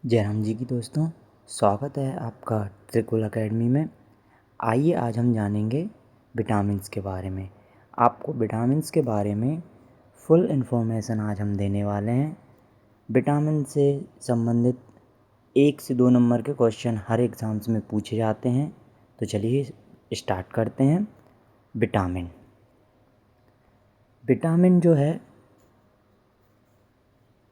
जयराम जी की दोस्तों, स्वागत है आपका त्रिकुल एकेडमी में। आइए आज हम जानेंगे विटामिन्स के बारे में। आपको विटामिन्स के बारे में फुल इन्फॉर्मेशन आज हम देने वाले हैं। विटामिन से संबंधित 1 से 2 नंबर के क्वेश्चन हर एग्ज़ाम्स में पूछे जाते हैं। तो चलिए स्टार्ट करते हैं। विटामिन जो है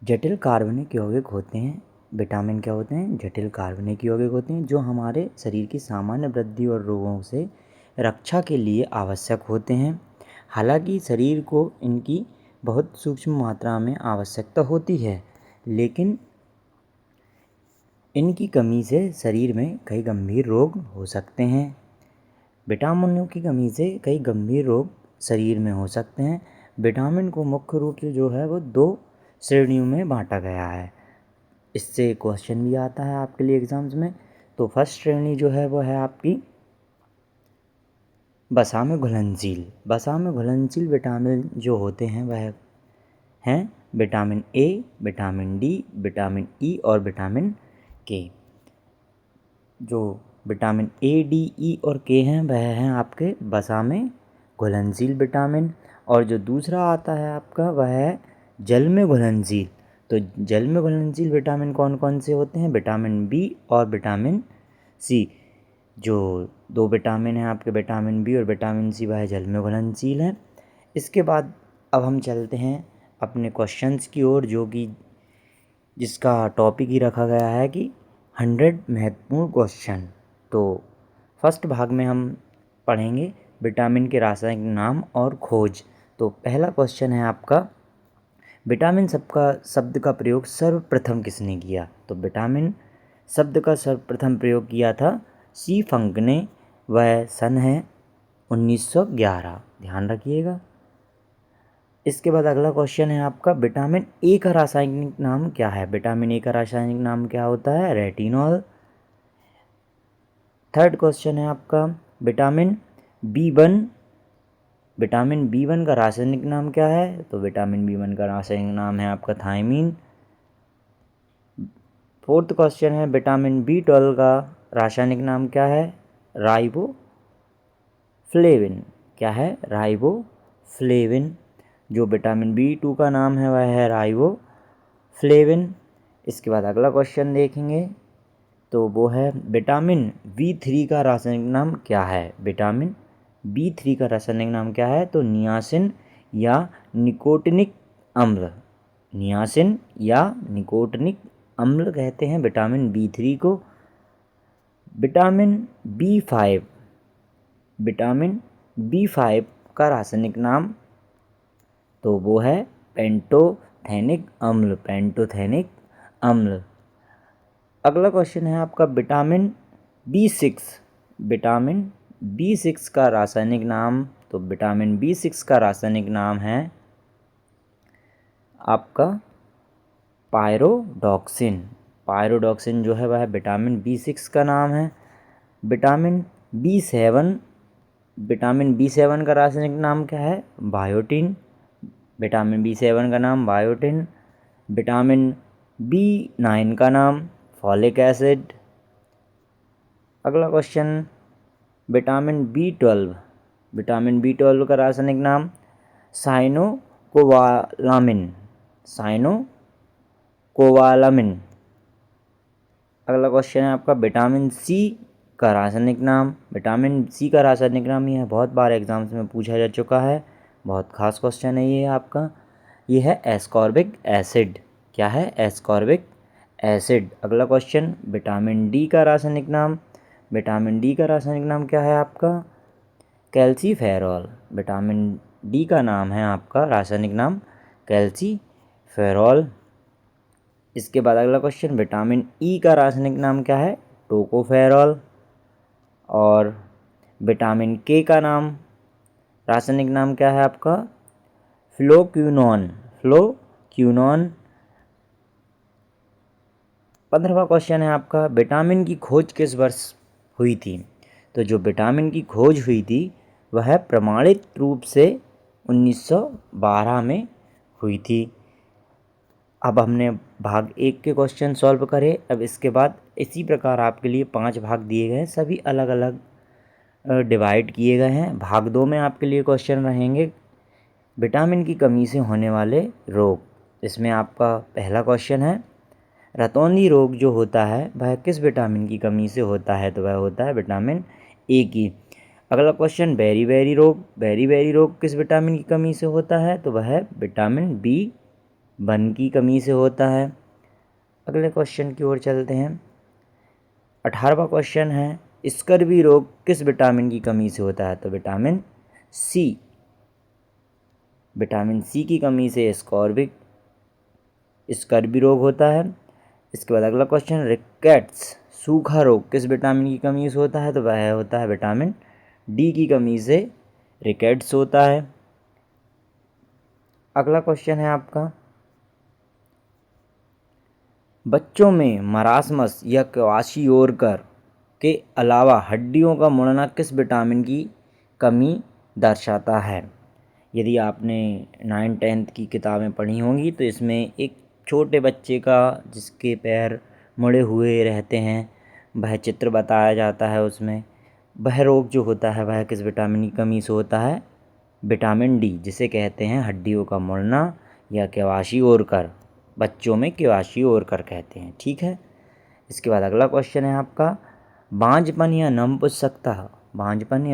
जटिल कार्बनिक यौगिक होते हैं। विटामिन क्या होते हैं? जटिल कार्बनिक यौगिक होते हैं जो हमारे शरीर की सामान्य वृद्धि और रोगों से रक्षा के लिए आवश्यक होते हैं। हालांकि शरीर को इनकी बहुत सूक्ष्म मात्रा में आवश्यकता होती है, लेकिन इनकी कमी से शरीर में कई गंभीर रोग हो सकते हैं। विटामिनों की कमी से कई गंभीर रोग शरीर में हो सकते हैं। विटामिन को मुख्य रूप से जो है वो 2 श्रेणियों में बांटा गया है। इससे क्वेश्चन भी आता है आपके लिए एग्ज़ाम्स में। तो फर्स्ट श्रेणी जो है वो है आपकी वसा में घुलनशील। वसा में घुलनशील विटामिन जो होते हैं वह हैं vitamin A, vitamin D, vitamin E और विटामिन के। जो विटामिन ए, डी, ई और के हैं वह हैं आपके वसा में घुलनशील विटामिन। और जो दूसरा आता है आपका वह है जल में घुलनशील। तो जल में घुलनशील विटामिन कौन कौन से होते हैं? विटामिन बी और विटामिन सी। जो 2 विटामिन हैं आपके विटामिन बी और विटामिन सी, वह जल में घुलनशील हैं। इसके बाद अब हम चलते हैं अपने क्वेश्चंस की ओर, जो कि जिसका टॉपिक ही रखा गया है कि 100 महत्वपूर्ण क्वेश्चन। तो फर्स्ट भाग में हम पढ़ेंगे विटामिन के रासायनिक नाम और खोज। तो पहला क्वेश्चन है आपका, विटामिन शब्द का प्रयोग सर्वप्रथम किसने किया? तो विटामिन शब्द का सर्वप्रथम प्रयोग किया था सी फंक ने। वह सन है 1911, ध्यान रखिएगा। इसके बाद अगला क्वेश्चन है आपका, विटामिन ए का रासायनिक नाम क्या है? विटामिन ए का रासायनिक नाम क्या होता है? रेटिनॉल। थर्ड क्वेश्चन है आपका, विटामिन बी वन का रासायनिक नाम क्या है? तो विटामिन बी1 का रासायनिक नाम है आपका थायमीन। फोर्थ क्वेश्चन है, विटामिन बी12 का रासायनिक नाम क्या है? राइबोफ्लेविन। क्या है? राइबोफ्लेविन। जो विटामिन बी2 का नाम है वह है राइबोफ्लेविन। इसके बाद अगला क्वेश्चन देखेंगे तो वो है, विटामिन बी3 का रासायनिक नाम क्या है? विटामिन बी3 का रासायनिक नाम क्या है? तो नियासिन या निकोटिनिक अम्ल। नियासिन या निकोटिनिक अम्ल कहते हैं विटामिन बी3 को। विटामिन बी5 का रासायनिक नाम तो वो है पेंटोथेनिक अम्ल। अगला क्वेश्चन है आपका, विटामिन बी6 का रासायनिक नाम। तो विटामिन बी6 का रासायनिक नाम है आपका पायरोडॉक्सिन जो है वह विटामिन बी6 का नाम है। विटामिन बी7 का रासायनिक नाम क्या है? बायोटिन। विटामिन बी7 का नाम बायोटिन। विटामिन बी9 का नाम फॉलिक एसिड। अगला क्वेश्चन, विटामिन बी12 का रासायनिक नाम साइनोकोबालामिन। अगला क्वेश्चन है आपका, विटामिन सी का रासायनिक नाम। विटामिन सी का रासायनिक नाम यह बहुत बार एग्जाम्स में पूछा जा चुका है, बहुत खास क्वेश्चन है ये आपका। ये है एस्कॉर्बिक एसिड। क्या है? Ascorbic acid. अगला क्वेश्चन, विटामिन डी का रासायनिक नाम। विटामिन डी का रासायनिक नाम क्या है आपका? कैल्सीफेरॉल। विटामिन डी का नाम है आपका रासायनिक नाम कैल्सीफेरॉल। इसके बाद अगला क्वेश्चन, विटामिन ई का रासायनिक नाम क्या है? टोकोफेरॉल। और विटामिन के का रासायनिक नाम क्या है आपका? फ्लोक्यूनोन। 15वां क्वेश्चन है आपका, विटामिन की खोज किस वर्ष हुई थी? तो जो विटामिन की खोज हुई थी वह प्रमाणित रूप से 1912 में हुई थी। अब हमने भाग 1 के क्वेश्चन सॉल्व करें। अब इसके बाद इसी प्रकार आपके लिए 5 भाग दिए गए हैं, सभी अलग अलग डिवाइड किए गए हैं। भाग 2 में आपके लिए क्वेश्चन रहेंगे विटामिन की कमी से होने वाले रोग। इसमें आपका पहला क्वेश्चन है रतौंधी रोग जो होता है वह किस विटामिन की कमी से होता है, तो वह होता है विटामिन ए की। अगला क्वेश्चन बेरी रोग किस विटामिन की कमी से होता है, तो वह विटामिन B1 की कमी से होता है। अगले क्वेश्चन की ओर चलते हैं। 18वां क्वेश्चन है स्कर्वी रोग किस विटामिन की कमी से होता है, तो विटामिन सी की कमी से स्कर्वी रोग होता है। इसके बाद अगला क्वेश्चन रिकेट्स सूखा रोग किस विटामिन की कमी से होता है, तो वह होता है विटामिन D की कमी से रिकेट्स होता है। अगला क्वेश्चन है आपका बच्चों में मरासमस या क्वाशियोरकर के अलावा हड्डियों का मुड़ना किस विटामिन की कमी दर्शाता है। यदि आपने 9th-10th की किताबें पढ़ी होंगी तो इसमें एक छोटे बच्चे का जिसके पैर मुड़े हुए रहते हैं वह चित्र बताया जाता है। उसमें वह रोग जो होता है वह किस विटामिन की कमी से होता है, विटामिन D, जिसे कहते हैं हड्डियों का मुड़ना या क्वाशियोरकर। बच्चों में क्वाशियोरकर कहते हैं, ठीक है। इसके बाद अगला क्वेश्चन है आपका बांझपन या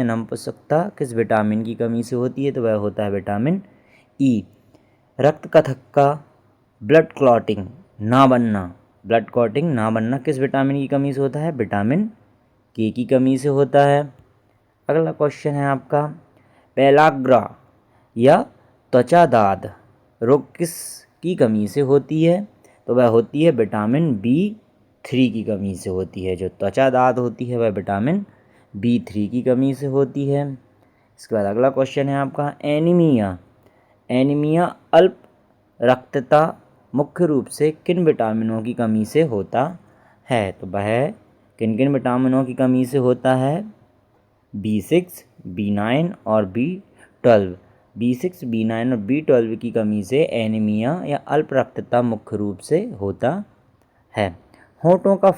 नपुंसकता किस विटामिन की कमी से होती है, तो वह होता है विटामिन E। रक्त का थक्का ब्लड क्लॉटिंग ना बनना किस विटामिन की कमी से होता है, विटामिन K की कमी से होता है। अगला क्वेश्चन है आपका पेलाग्रा या त्वचा दाद रोग किस की कमी से होती है, तो वह होती है विटामिन B3 की कमी से होती है। जो त्वचा दाद होती है वह विटामिन B3 की कमी से होती है। इसके बाद अगला क्वेश्चन है आपका एनीमिया अल्प रक्तता मुख्य रूप से किन विटामिनों की कमी से होता है, तो वह किन किन विटामिनों की कमी से होता है, B6, B9 और B12। B6, B9 और B12 की कमी से एनीमिया या अल्प रक्तता मुख्य रूप से होता है। होंठों का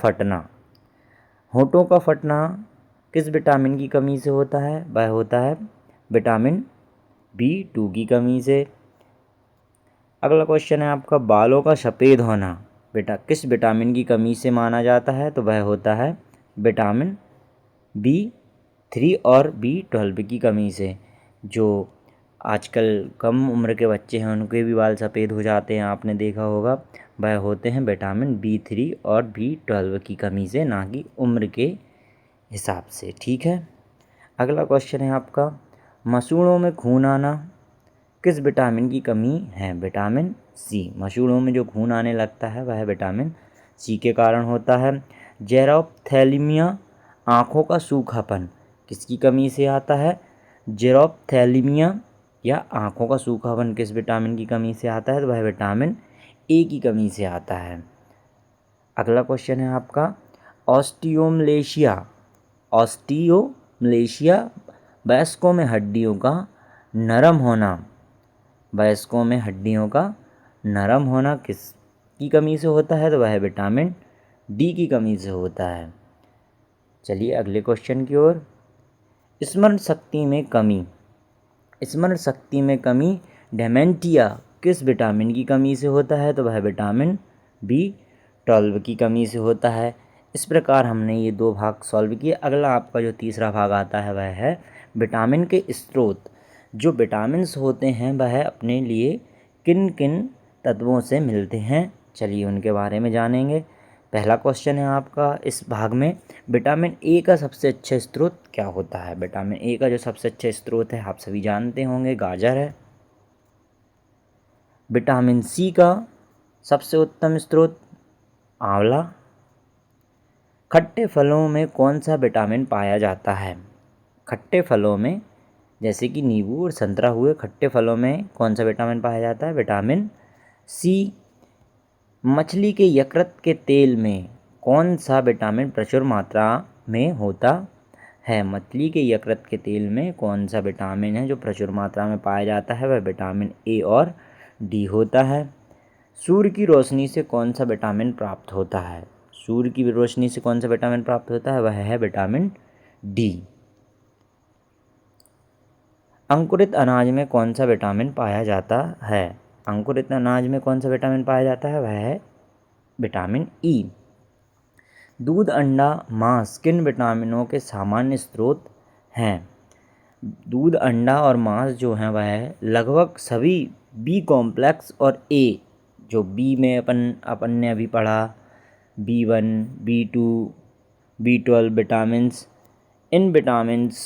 फटना किस विटामिन की कमी से होता है, वह होता है विटामिन B2 की कमी से। अगला क्वेश्चन है आपका बालों का सफ़ेद होना किस विटामिन की कमी से माना जाता है, तो वह होता है विटामिन B3 और B12 की कमी से। जो आजकल कम उम्र के बच्चे हैं उनके भी बाल सफ़ेद हो जाते हैं, आपने देखा होगा, वह होते हैं विटामिन B3 और B12 की कमी से, ना कि उम्र के हिसाब से, ठीक है। अगला क्वेश्चन है आपका मसूड़ों में खून आना किस विटामिन की कमी है, विटामिन C। मसूड़ों में जो खून आने लगता है वह विटामिन C के कारण होता है। जेरोप्थेलिमिया आँखों का सूखापन किसकी कमी से आता है, जेरोप्थेलिमिया या आँखों का सूखापन किस विटामिन की कमी से आता है, तो वह विटामिन A की कमी से आता है। अगला क्वेश्चन है आपका ऑस्टियोमलेशिया वयस्कों में हड्डियों का नरम होना किसकी कमी से होता है, तो वह विटामिन D की कमी से होता है। चलिए अगले क्वेश्चन की ओर। स्मरण शक्ति में कमी डेमेंटिया किस विटामिन की कमी से होता है, तो वह विटामिन B12 की कमी से होता है। इस प्रकार हमने ये 2 भाग सॉल्व किए। अगला आपका जो तीसरा भाग आता है वह है विटामिन के स्रोत। जो विटामिन्स होते हैं वह अपने लिए किन किन तत्वों से मिलते हैं, चलिए उनके बारे में जानेंगे। पहला क्वेश्चन है आपका इस भाग में विटामिन ए का सबसे अच्छा स्रोत क्या होता है। विटामिन ए का जो सबसे अच्छा स्रोत है आप सभी जानते होंगे, गाजर है। विटामिन सी का सबसे उत्तम स्रोत आंवला। खट्टे फलों में कौन सा विटामिन पाया जाता है, खट्टे फलों में जैसे कि नींबू और संतरा हुए, खट्टे फलों में कौन सा विटामिन पाया जाता है, विटामिन सी। मछली के यकृत के तेल में कौन सा विटामिन प्रचुर मात्रा में होता है, मछली के यकृत के तेल में कौन सा विटामिन है जो प्रचुर मात्रा में पाया जाता है, वह विटामिन ए और डी होता है। सूर्य की रोशनी से कौन सा विटामिन प्राप्त होता है? सूर्य की रोशनी से कौन सा विटामिन प्राप्त होता है? वह है विटामिन डी। अंकुरित अनाज में कौन सा विटामिन पाया जाता है? अंकुरित अनाज में कौन सा विटामिन पाया जाता है? वह है विटामिन ई। दूध, अंडा, मांस किन विटामिनों के सामान्य स्रोत हैं? दूध, अंडा और मांस जो हैं वह लगभग सभी बी कॉम्प्लेक्स और ए, जो बी में अपन ने अभी पढ़ा, B1, B2, B12 विटामिन्स, इन विटामिन्स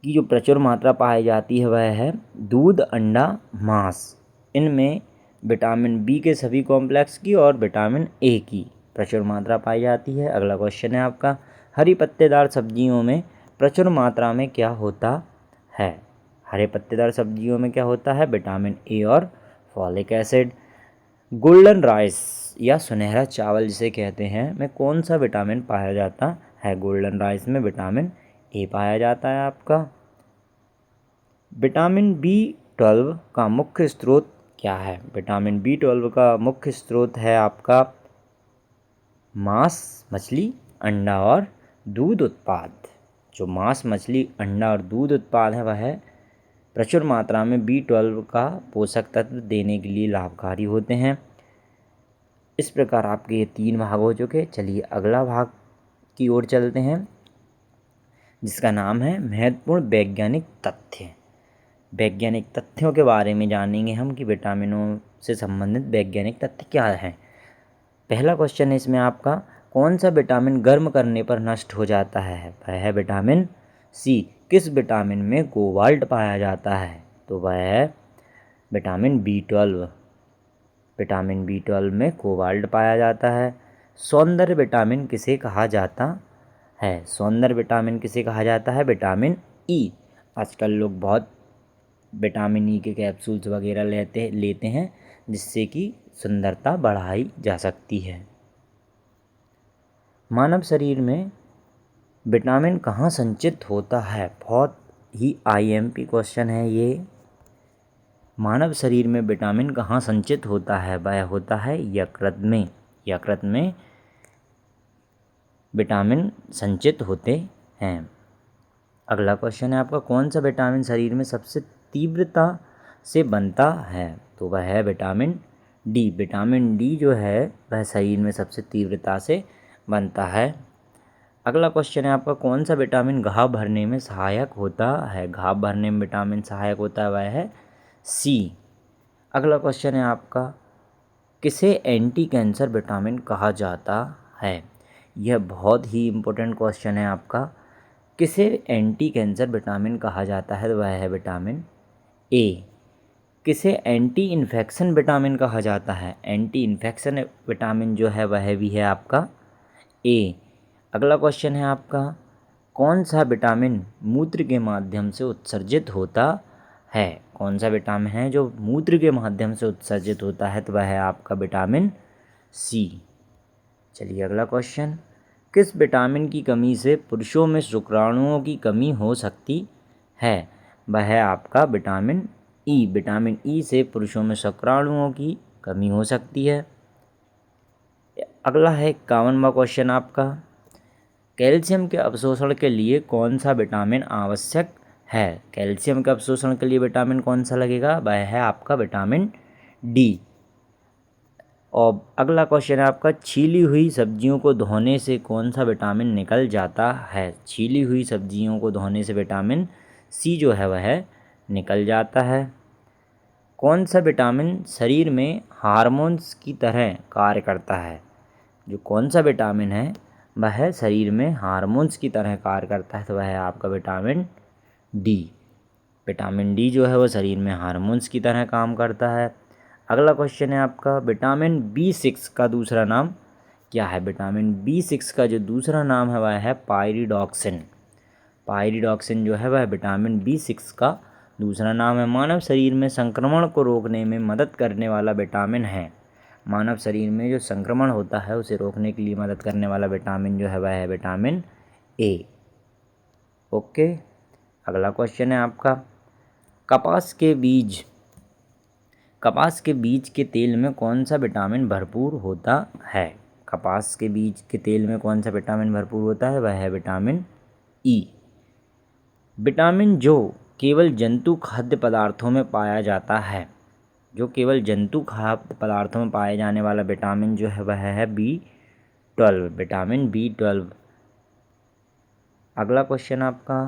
की जो प्रचुर मात्रा पाई जाती है वह है दूध, अंडा, मांस। इनमें विटामिन बी के सभी कॉम्प्लेक्स की और विटामिन ए की प्रचुर मात्रा पाई जाती है। अगला क्वेश्चन है आपका, हरी पत्तेदार सब्जियों में प्रचुर मात्रा में क्या होता है? हरे पत्तेदार सब्जियों में क्या होता है? विटामिन ए और फॉलिक एसिड। गोल्डन राइस या सुनहरा चावल जिसे कहते हैं में कौन सा विटामिन पाया जाता है? गोल्डन राइस में विटामिन ए पाया जाता है आपका। विटामिन B12 का मुख्य स्रोत क्या है? विटामिन B12 का मुख्य स्रोत है आपका मांस, मछली, अंडा और दूध उत्पाद। जो मांस, मछली, अंडा और दूध उत्पाद है वह प्रचुर मात्रा में B12 का पोषक तत्व देने के लिए लाभकारी होते हैं। इस प्रकार आपके ये 3 भाग हो चुके। चलिए अगला भाग की ओर चलते हैं, जिसका नाम है महत्वपूर्ण वैज्ञानिक तथ्य। वैज्ञानिक तथ्यों के बारे में जानेंगे हम कि विटामिनों से संबंधित वैज्ञानिक तथ्य क्या हैं। पहला क्वेश्चन है इसमें आपका, कौन सा विटामिन गर्म करने पर नष्ट हो जाता है? वह है विटामिन सी। किस विटामिन में कोबाल्ट पाया जाता है? तो वह है विटामिन B12। विटामिन B12 में कोबाल्ट पाया जाता है। सौंदर्य विटामिन किसे कहा जाता है? सौंदर्य विटामिन किसे कहा जाता है? Vitamin E. आजकल लोग बहुत विटामिन ई के कैप्सूल्स वगैरह लेते हैं, जिससे कि सुंदरता बढ़ाई जा सकती है। मानव शरीर में विटामिन कहाँ संचित होता है? बहुत ही IMP क्वेश्चन है ये। मानव शरीर में विटामिन कहाँ संचित होता है? वह होता है यकृत में। यकृत में विटामिन संचित होते हैं। अगला क्वेश्चन है आपका, कौन सा विटामिन शरीर में सबसे तीव्रता से बनता है? तो वह है विटामिन डी। विटामिन डी जो है वह शरीर में सबसे तीव्रता से बनता है। अगला क्वेश्चन है आपका, कौन सा विटामिन घाव भरने में सहायक होता है? घाव भरने में विटामिन सहायक होता है, वह है सी। अगला क्वेश्चन है आपका, किसे एंटी कैंसर विटामिन कहा जाता है? यह बहुत ही इम्पोर्टेंट क्वेश्चन है आपका। किसे एंटी कैंसर विटामिन कहा जाता है? वह है विटामिन ए। किसे एंटी इन्फेक्शन विटामिन कहा जाता है? एंटी इन्फेक्शन विटामिन जो है वह भी है आपका ए। अगला क्वेश्चन है आपका, कौन सा विटामिन मूत्र के माध्यम से उत्सर्जित होता है? कौन सा विटामिन है जो मूत्र के माध्यम से उत्सर्जित होता है? तो वह है आपका विटामिन सी। चलिए अगला क्वेश्चन, किस विटामिन की कमी से पुरुषों में शुक्राणुओं की कमी हो सकती है? वह है आपका विटामिन ई। विटामिन ई से पुरुषों में शुक्राणुओं की कमी हो सकती है। अगला है 51वां क्वेश्चन आपका, कैल्शियम के अवशोषण के लिए कौन सा विटामिन आवश्यक है? कैल्शियम के अवशोषण के लिए विटामिन कौन सा लगेगा? वह है आपका विटामिन डी। और अगला क्वेश्चन है आपका, छीली हुई सब्जियों को धोने से कौन सा विटामिन निकल जाता है? छीली हुई सब्जियों को धोने से विटामिन सी जो है वह निकल जाता है। कौन सा विटामिन शरीर में हार्मोन्स की तरह कार्य करता है? जो कौन सा विटामिन है वह शरीर में हार्मोन्स की तरह कार्य करता है? तो वह है आपका विटामिन डी। विटामिन डी जो है वह शरीर में हार्मोन्स की तरह काम करता है। अगला क्वेश्चन है आपका, विटामिन B6 का दूसरा नाम क्या है? विटामिन B6 का जो दूसरा नाम है वह है पायरिडॉक्सिन। पायरिडॉक्सिन जो है वह विटामिन B6 का दूसरा नाम है। मानव शरीर में संक्रमण को रोकने में मदद करने वाला विटामिन है। मानव शरीर में जो संक्रमण होता है उसे रोकने के लिए मदद करने वाला विटामिन जो है वह है विटामिन ए। ओके, अगला क्वेश्चन है आपका, कपास के बीज कपास के बीज के तेल में कौन सा विटामिन भरपूर होता है? कपास के बीज के तेल में कौन सा विटामिन भरपूर होता है? वह है विटामिन ई। विटामिन जो केवल जंतु खाद्य पदार्थों में पाया जाता है, जो केवल जंतु खाद्य पदार्थों में पाए जाने वाला विटामिन जो है वह है B12, विटामिन B12। अगला क्वेश्चन आपका,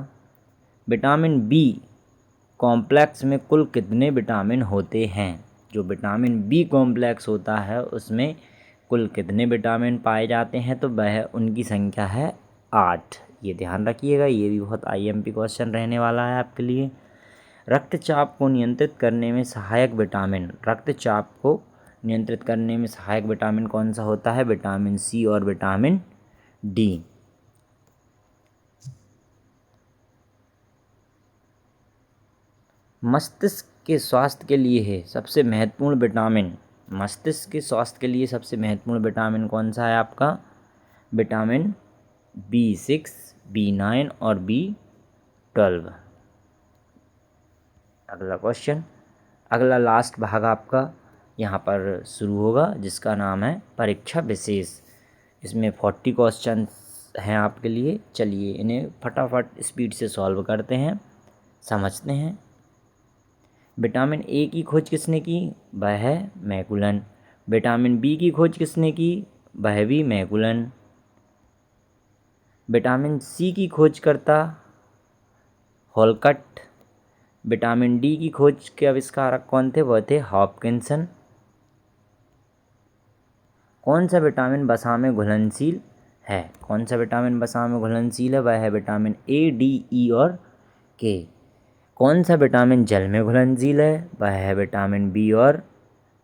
विटामिन बी कॉम्प्लेक्स में कुल कितने विटामिन होते हैं? जो विटामिन बी कॉम्प्लेक्स होता है उसमें कुल कितने विटामिन पाए जाते हैं? तो वह उनकी संख्या है 8। ये ध्यान रखिएगा, ये भी बहुत IMP क्वेश्चन रहने वाला है आपके लिए। रक्तचाप को नियंत्रित करने में सहायक विटामिन, रक्तचाप को नियंत्रित करने में सहायक विटामिन कौन सा होता है? विटामिन सी और विटामिन डी। मस्तिष्क के स्वास्थ्य के लिए है सबसे महत्वपूर्ण विटामिन, मस्तिष्क के स्वास्थ्य के लिए सबसे महत्वपूर्ण विटामिन कौन सा है आपका? विटामिन B6, B9 और B12। अगला क्वेश्चन, अगला लास्ट भाग आपका यहाँ पर शुरू होगा जिसका नाम है परीक्षा विशेष। इसमें 40 क्वेश्चन हैं आपके लिए। चलिए इन्हें फटाफट स्पीड से सॉल्व करते हैं, समझते हैं। विटामिन ए की खोज किसने की? वह है मैकुलन। विटामिन बी की खोज किसने की? वह भी मैकुलन। विटामिन सी की खोज करता हॉलकट। विटामिन डी की खोज के आविष्कारक कौन थे? वह थे हॉपकिंसन। कौन सा विटामिन वसा में घुलनशील है? कौन सा विटामिन वसा में घुलनशील है? वह है विटामिन ए, डी, ई और के। कौन सा विटामिन जल में घुलनशील है? वह है विटामिन बी और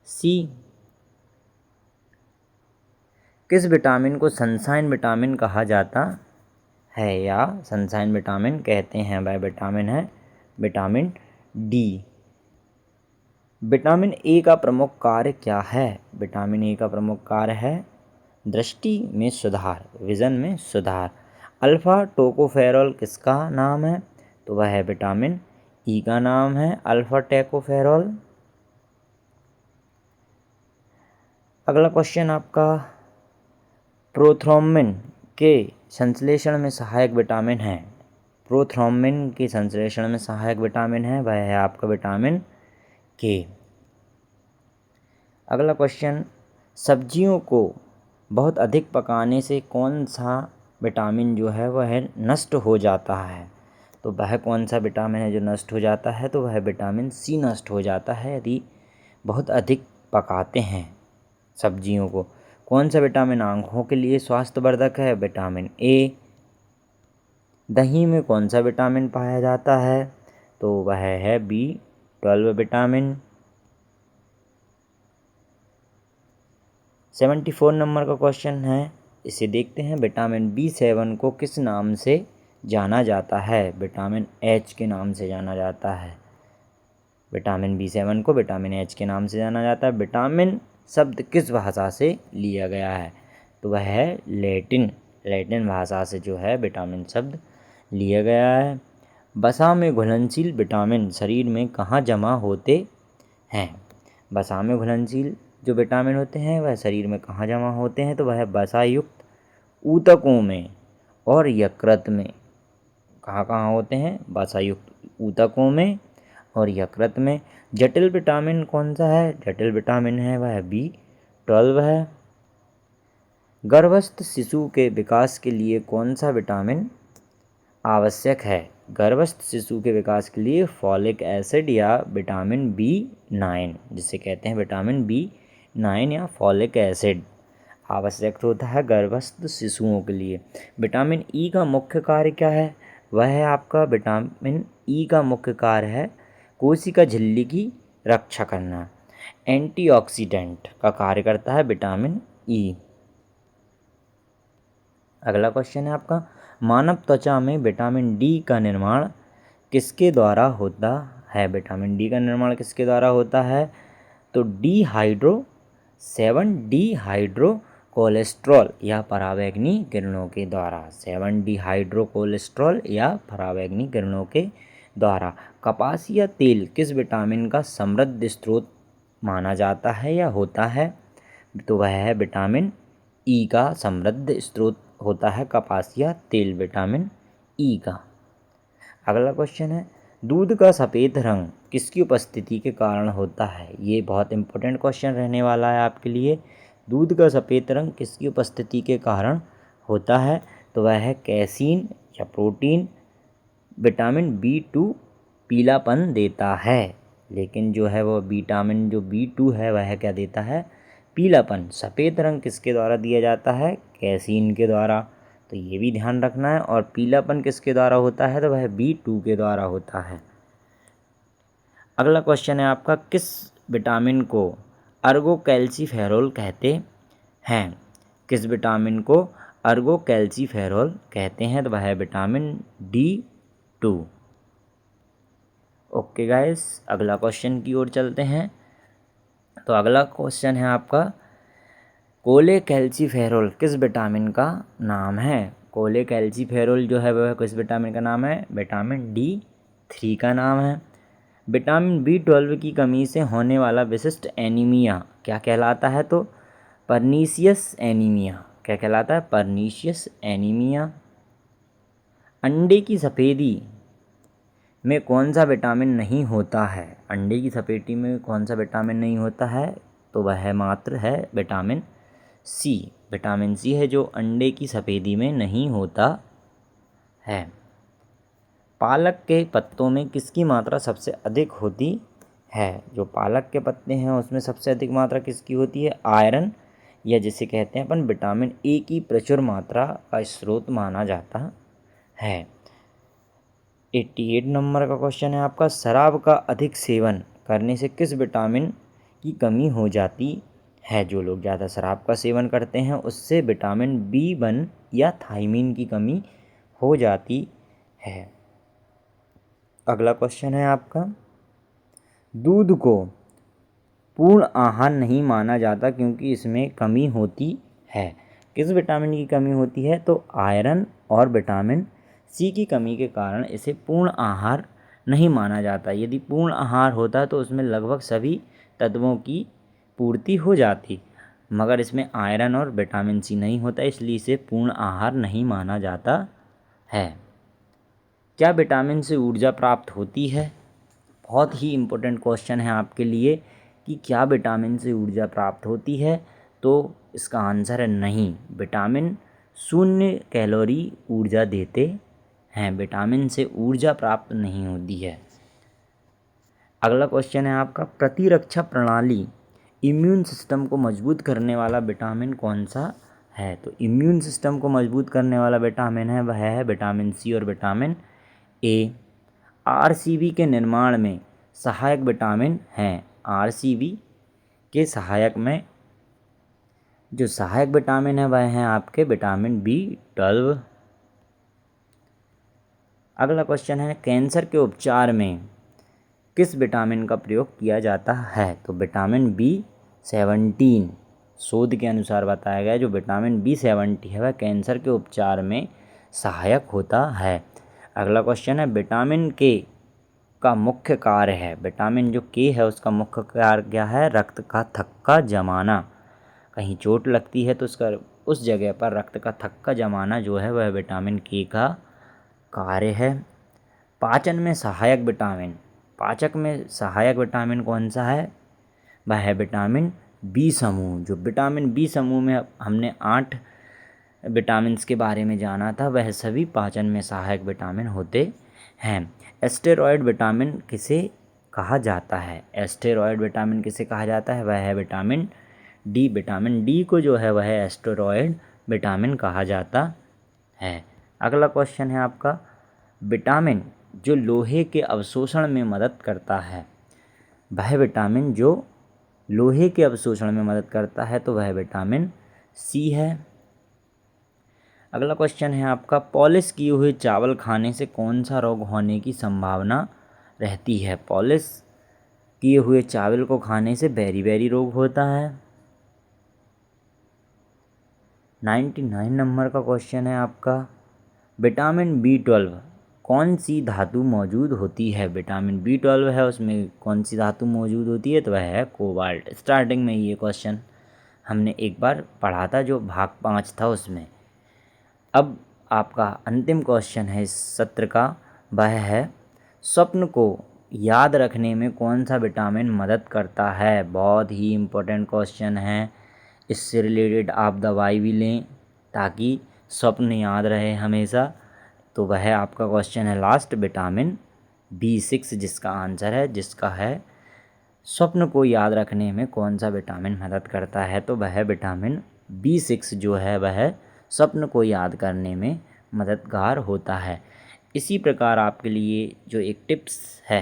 सी। किस विटामिन को सनशाइन विटामिन कहा जाता है या सनशाइन विटामिन कहते हैं? वह विटामिन है विटामिन डी। विटामिन ए का प्रमुख कार्य क्या है? विटामिन ए का प्रमुख कार्य है दृष्टि में सुधार, विजन में सुधार। अल्फा टोकोफेरॉल किसका नाम है? तो वह है विटामिन ई का नाम है अल्फा टोकोफेरॉल। अगला क्वेश्चन आपका, प्रोथ्रोम्बिन के संश्लेषण में सहायक विटामिन है। प्रोथ्रोम्बिन के संश्लेषण में सहायक विटामिन है वह है आपका विटामिन के। अगला क्वेश्चन, सब्जियों को बहुत अधिक पकाने से कौन सा विटामिन जो है वह नष्ट हो जाता है? तो वह कौन सा विटामिन है जो नष्ट हो जाता है? तो वह विटामिन सी नष्ट हो जाता है यदि बहुत अधिक पकाते हैं सब्जियों को। कौन सा विटामिन आँखों के लिए स्वास्थ्यवर्धक है? Vitamin A. दही में कौन सा विटामिन पाया जाता है? तो वह है B12 विटामिन। 74 नंबर का क्वेश्चन है, इसे देखते हैं। विटामिन B7 को किस नाम से जाना जाता है? विटामिन H के नाम से जाना जाता है। विटामिन B7 को विटामिन H के नाम से जाना जाता है। विटामिन शब्द किस भाषा से लिया गया है? तो वह है लैटिन भाषा से जो है विटामिन शब्द लिया गया है। वसा में घुलनशील विटामिन शरीर में कहाँ जमा होते हैं? वसा में घुलनशील जो विटामिन होते हैं वह शरीर में कहाँ जमा होते हैं? तो वह वसा युक्त ऊतकों में और यकृत में। कहाँ कहाँ होते हैं? वसा युक्त ऊतकों में और यकृत में। जटिल विटामिन कौन सा है? जटिल विटामिन है वह B12 है। गर्भस्थ शिशु के विकास के लिए कौन सा विटामिन आवश्यक है? गर्भस्थ शिशु के विकास के लिए फॉलिक एसिड या विटामिन B9, जिसे कहते हैं विटामिन B9 या फॉलिक एसिड आवश्यक होता है गर्भस्थ शिशुओं के लिए। विटामिन ई का मुख्य कार्य क्या है? वह है आपका विटामिन ई का मुख्य कार्य है कोशिका झिल्ली की रक्षा करना। एंटीऑक्सीडेंट का कार्य करता है विटामिन ई। अगला क्वेश्चन है आपका, मानव त्वचा में विटामिन डी का निर्माण किसके द्वारा होता है? विटामिन डी का निर्माण किसके द्वारा होता है? तो 7-डीहाइड्रो कोलेस्ट्रॉल या पराबैंगनी किरणों के द्वारा। 7-डीहाइड्रो कोलेस्ट्रॉल या पराबैंगनी किरणों के द्वारा। कपासिया तेल किस विटामिन का समृद्ध स्रोत माना जाता है या होता है, तो वह है विटामिन ई का समृद्ध स्रोत होता है कपास या तेल विटामिन ई का। अगला क्वेश्चन है, दूध का सफ़ेद रंग किसकी उपस्थिति के कारण होता है? ये बहुत इंपॉर्टेंट क्वेश्चन रहने वाला है आपके लिए। दूध का सफ़ेद रंग किसकी उपस्थिति के कारण होता है? तो वह है कैसीन या प्रोटीन। विटामिन B2 पीलापन देता है, लेकिन जो है वो विटामिन जो B2 है वह क्या देता है? पीलापन। सफ़ेद रंग किसके द्वारा दिया जाता है? कैसीन के द्वारा, तो ये भी ध्यान रखना है। और पीलापन किसके द्वारा होता है? तो वह B2 के द्वारा होता है। अगला क्वेश्चन है आपका, किस विटामिन को अर्गोकैल्सीफेरॉल कहते हैं? किस विटामिन को अर्गोकैल्सीफेरॉल कहते हैं? तो वह है विटामिन D2। ओके गाइस, अगला क्वेश्चन की ओर चलते हैं। तो अगला क्वेश्चन है आपका, कोलेकैल्सीफेरॉल किस विटामिन का नाम है? कोलेकैल्सीफेरॉल जो है वह किस विटामिन का नाम है? विटामिन D3 का नाम है। विटामिन B12 की कमी से होने वाला विशिष्ट एनीमिया क्या कहलाता है? तो परनीशियस एनीमिया। क्या कहलाता है? Pernicious anaemia. अंडे की सफ़ेदी में कौन सा विटामिन नहीं होता है? अंडे की सफ़ेदी में कौन सा विटामिन नहीं होता है? तो वह मात्र है विटामिन सी। विटामिन सी है जो अंडे की सफ़ेदी में नहीं होता है। पालक के पत्तों में किसकी मात्रा सबसे अधिक होती है? जो पालक के पत्ते हैं उसमें सबसे अधिक मात्रा किसकी होती है? आयरन, या जिसे कहते हैं अपन विटामिन ए की प्रचुर मात्रा का स्रोत माना जाता है। 88 नंबर का क्वेश्चन है आपका, शराब का अधिक सेवन करने से किस विटामिन की कमी हो जाती है? जो लोग ज़्यादा शराब का सेवन करते हैं उससे विटामिन B1 या थायमीन की कमी हो जाती है। अगला क्वेश्चन है आपका, दूध को पूर्ण आहार नहीं माना जाता क्योंकि इसमें कमी होती है। किस विटामिन की कमी होती है? तो आयरन और विटामिन सी की कमी के कारण इसे पूर्ण आहार नहीं माना जाता। यदि पूर्ण आहार होता तो उसमें लगभग सभी तत्वों की पूर्ति हो जाती, मगर इसमें आयरन और विटामिन सी नहीं होता, इसलिए इसे पूर्ण आहार नहीं माना जाता है। क्या विटामिन से ऊर्जा प्राप्त होती है? बहुत ही इम्पोर्टेंट क्वेश्चन है आपके लिए कि क्या विटामिन से ऊर्जा प्राप्त होती है? तो इसका आंसर है नहीं। विटामिन 0 कैलोरी ऊर्जा देते हैं, विटामिन से ऊर्जा प्राप्त नहीं होती है। अगला क्वेश्चन है आपका, प्रतिरक्षा प्रणाली इम्यून सिस्टम को मजबूत करने वाला विटामिन कौन सा है? तो इम्यून सिस्टम को मजबूत करने वाला विटामिन है वह है विटामिन सी और विटामिन ए। आरसीबी के निर्माण में सहायक विटामिन हैं। आरसीबी के सहायक में जो सहायक विटामिन है वह हैं आपके विटामिन B12। अगला क्वेश्चन है, कैंसर के उपचार में किस विटामिन का प्रयोग किया जाता है? तो विटामिन B17 शोध के अनुसार बताया गया है, जो विटामिन B17 है वह कैंसर के उपचार में सहायक होता है। अगला क्वेश्चन है, विटामिन के का मुख्य कार्य है। विटामिन जो के है उसका मुख्य कार्य क्या है? रक्त का थक्का जमाना। कहीं चोट लगती है तो उसका उस जगह पर रक्त का थक्का जमाना जो है वह विटामिन के का कार्य है। पाचन में सहायक विटामिन, पाचक में सहायक विटामिन कौन सा है? वह है विटामिन बी समूह। जो विटामिन बी समूह में हमने 8 विटामिन्स के बारे में जाना था, वह सभी पाचन में सहायक विटामिन होते हैं। एस्टेरॉयड विटामिन किसे कहा जाता है? एस्टेरॉयड विटामिन किसे कहा जाता है? वह है विटामिन डी। विटामिन डी को जो है वह एस्टेरॉयड विटामिन कहा जाता है। अगला क्वेश्चन है आपका, विटामिन जो लोहे के अवशोषण में मदद करता है, वह विटामिन जो लोहे के अवशोषण में मदद करता है तो वह विटामिन सी है। अगला क्वेश्चन है आपका, पॉलिश किए हुए चावल खाने से कौन सा रोग होने की संभावना रहती है? पॉलिश किए हुए चावल को खाने से बेरी रोग होता है। 99 नंबर का क्वेश्चन है आपका, विटामिन B12 कौन सी धातु मौजूद होती है? विटामिन B12 है, उसमें कौन सी धातु मौजूद होती है? तो वह है कोबाल्ट। स्टार्टिंग में ये क्वेश्चन हमने एक बार पढ़ा था, जो भाग 5 था उसमें। अब आपका अंतिम क्वेश्चन है इस सत्र का, वह है स्वप्न को याद रखने में कौन सा विटामिन मदद करता है? बहुत ही इम्पोर्टेंट क्वेश्चन है। इससे रिलेटेड आप दवाई भी लें ताकि स्वप्न याद रहे हमेशा। तो वह आपका क्वेश्चन है लास्ट, विटामिन B6 जिसका आंसर है, जिसका है स्वप्न को याद रखने में कौन सा विटामिन मदद करता है? तो वह विटामिन B6 जो है वह स्वप्न को याद करने में मददगार होता है। इसी प्रकार आपके लिए जो एक टिप्स है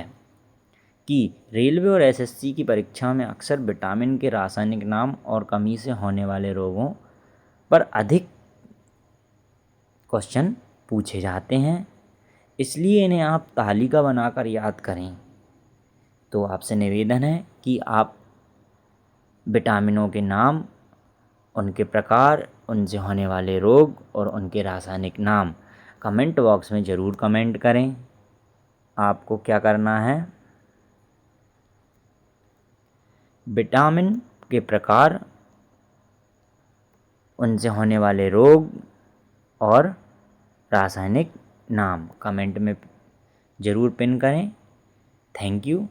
कि रेलवे और एसएससी की परीक्षा में अक्सर विटामिन के रासायनिक नाम और कमी से होने वाले रोगों पर अधिक क्वेश्चन पूछे जाते हैं, इसलिए इन्हें आप तालिका बनाकर याद करें। तो आपसे निवेदन है कि आप विटामिनों के नाम, उनके प्रकार, उनसे होने वाले रोग और उनके रासायनिक नाम कमेंट बॉक्स में ज़रूर कमेंट करें। आपको क्या करना है? विटामिन के प्रकार, उनसे होने वाले रोग और रासायनिक नाम कमेंट में ज़रूर पिन करें। Thank you.